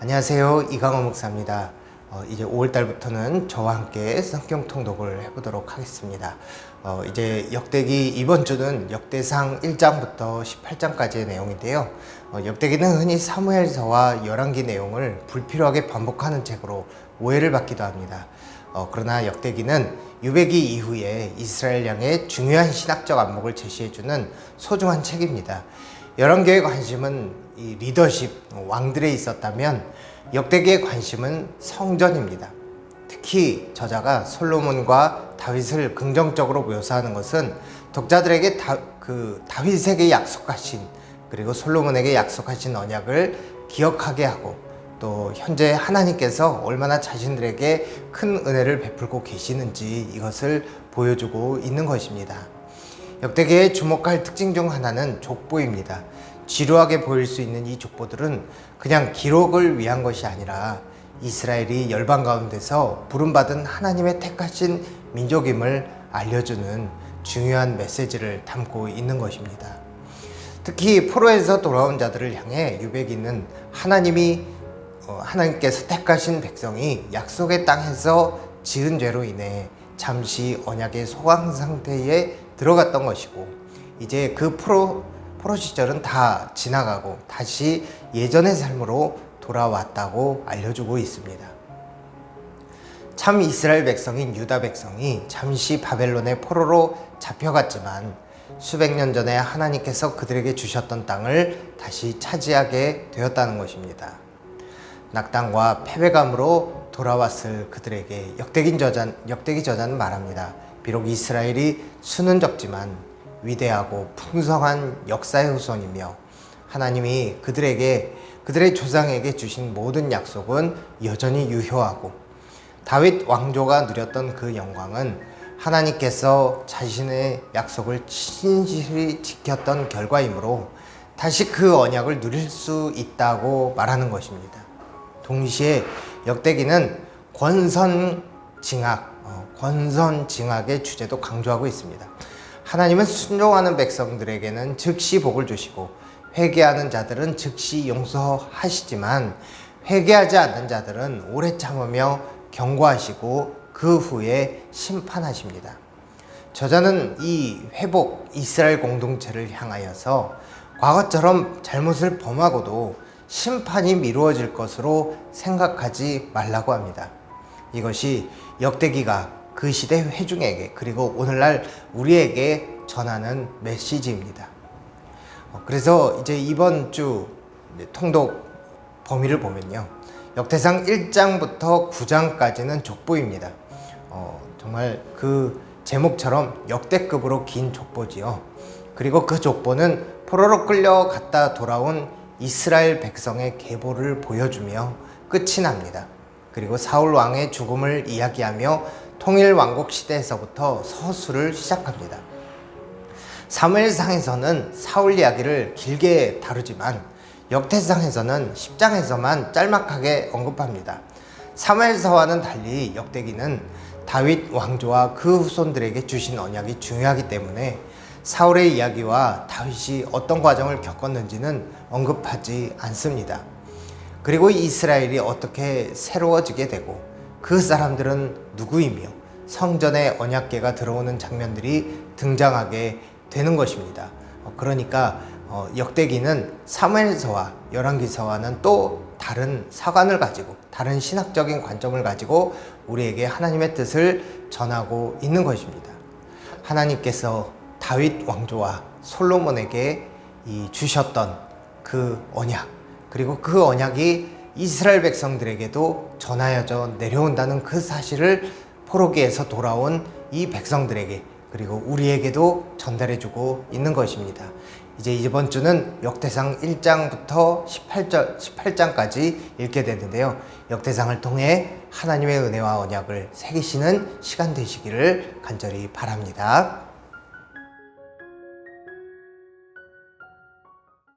안녕하세요, 이강호 목사입니다. 이제 5월달부터는 저와 함께 성경 통독을 해보도록 하겠습니다. 이제 역대기 이번 주는 역대상 1장부터 18장까지의 내용인데요. 역대기는 흔히 사무엘서와 열왕기 내용을 불필요하게 반복하는 책으로 오해를 받기도 합니다. 그러나 역대기는 유배기 이후에 이스라엘 양의 중요한 신학적 안목을 제시해주는 소중한 책입니다. 열왕기의 관심은 이 리더십, 왕들에 있었다면 역대기의 관심은 성전입니다. 특히 저자가 솔로몬과 다윗을 긍정적으로 묘사하는 것은 독자들에게 다윗에게 약속하신, 그리고 솔로몬에게 약속하신 언약을 기억하게 하고, 또 현재 하나님께서 얼마나 자신들에게 큰 은혜를 베풀고 계시는지 이것을 보여주고 있는 것입니다. 역대기에 주목할 특징 중 하나는 족보입니다. 지루하게 보일 수 있는 이 족보들은 그냥 기록을 위한 것이 아니라 이스라엘이 열방 가운데서 부름받은 하나님의 택하신 민족임을 알려주는 중요한 메시지를 담고 있는 것입니다. 특히 포로에서 돌아온 자들을 향해 유배기는 하나님께서 택하신 백성이 약속의 땅에서 지은 죄로 인해 잠시 언약의 소강 상태에 들어갔던 것이고, 이제 그 포로 시절은 다 지나가고 다시 예전의 삶으로 돌아왔다고 알려주고 있습니다. 참 이스라엘 백성인 유다 백성이 잠시 바벨론의 포로로 잡혀갔지만 수백 년 전에 하나님께서 그들에게 주셨던 땅을 다시 차지하게 되었다는 것입니다. 낙담과 패배감으로 돌아왔을 그들에게 역대기 저자는 말합니다. 비록 이스라엘이 수는 적지만 위대하고 풍성한 역사의 후손이며 하나님이 그들의 조상에게 주신 모든 약속은 여전히 유효하고, 다윗 왕조가 누렸던 그 영광은 하나님께서 자신의 약속을 신실히 지켰던 결과이므로 다시 그 언약을 누릴 수 있다고 말하는 것입니다. 동시에 역대기는 권선징악의 주제도 강조하고 있습니다. 하나님은 순종하는 백성들에게는 즉시 복을 주시고 회개하는 자들은 즉시 용서하시지만 회개하지 않는 자들은 오래 참으며 경고하시고 그 후에 심판하십니다. 저자는 이 회복 이스라엘 공동체를 향하여서 과거처럼 잘못을 범하고도 심판이 미루어질 것으로 생각하지 말라고 합니다. 이것이 역대기가 그 시대 회중에게, 그리고 오늘날 우리에게 전하는 메시지입니다. 그래서 이제 이번 주 통독 범위를 보면요, 역대상 1장부터 9장까지는 족보입니다. 정말 그 제목처럼 역대급으로 긴 족보지요. 그리고 그 족보는 포로로 끌려갔다 돌아온 이스라엘 백성의 계보를 보여주며 끝이 납니다. 그리고 사울 왕의 죽음을 이야기하며 통일 왕국 시대에서부터 서술을 시작합니다. 사무엘상에서는 사울 이야기를 길게 다루지만 역대상에서는 10장에서만 짤막하게 언급합니다. 사무엘서와는 달리 역대기는 다윗 왕조와 그 후손들에게 주신 언약이 중요하기 때문에 사울의 이야기와 다윗이 어떤 과정을 겪었는지는 언급하지 않습니다. 그리고 이스라엘이 어떻게 새로워지게 되고 그 사람들은 누구이며 성전에 언약궤가 들어오는 장면들이 등장하게 되는 것입니다. 그러니까 역대기는 사무엘서와 열왕기서와는 또 다른 사관을 가지고, 다른 신학적인 관점을 가지고 우리에게 하나님의 뜻을 전하고 있는 것입니다. 하나님께서 다윗 왕조와 솔로몬에게 주셨던 그 언약, 그리고 그 언약이 이스라엘 백성들에게도 전하여져 내려온다는 그 사실을 포로기에서 돌아온 이 백성들에게, 그리고 우리에게도 전달해주고 있는 것입니다. 이제 이번 주는 역대상 1장부터 18장까지 읽게 되는데요, 역대상을 통해 하나님의 은혜와 언약을 새기시는 시간 되시기를 간절히 바랍니다.